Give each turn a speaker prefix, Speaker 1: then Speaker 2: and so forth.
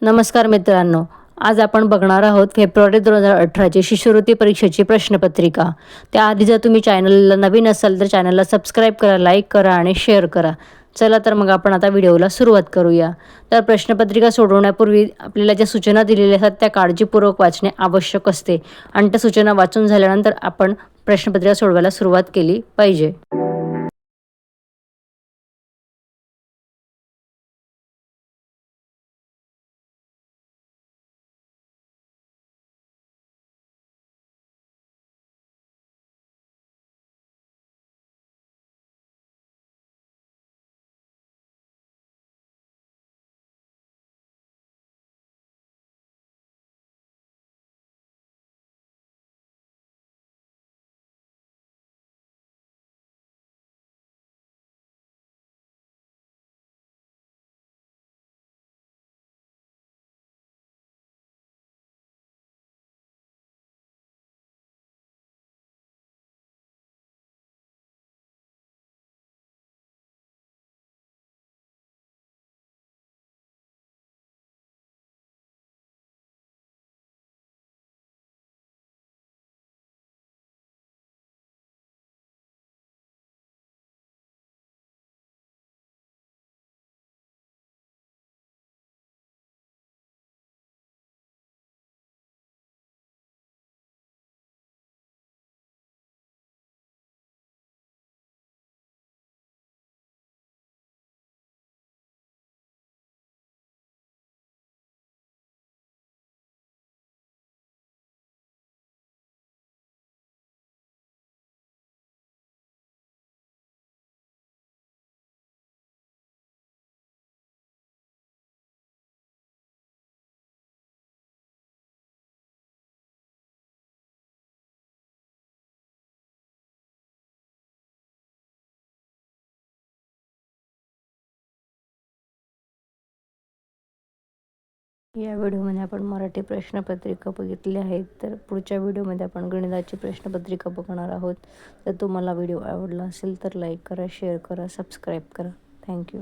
Speaker 1: नमस्कार मित्रांनो, आज आपण बघणार आहोत फेब्रुवारी 2018ची शिष्यवृत्ती परीक्षेची प्रश्नपत्रिका. त्याआधी जर तुम्ही चॅनलला नवीन असाल तर चॅनलला सबस्क्राईब करा, लाईक करा आणि शेअर करा. चला तर मग आपण आता व्हिडिओला सुरुवात करूया. तर प्रश्नपत्रिका सोडवण्यापूर्वी आपल्याला ज्या सूचना दिलेल्या असतात त्या काळजीपूर्वक वाचणे आवश्यक असते आणि त्या सूचना वाचून झाल्यानंतर आपण प्रश्नपत्रिका सोडवायला सुरुवात केली पाहिजे. या व्हिडिओमध्ये आपण मराठी प्रश्नपत्रिका बघितली आहे. तर पुढच्या व्हिडिओमध्ये आपण गणिताची प्रश्नपत्रिका बघणार आहोत. जर तुम्हाला व्हिडिओ आवडला असेल तर लाईक करा, शेअर करा, सबस्क्राईब करा. थँक्यू.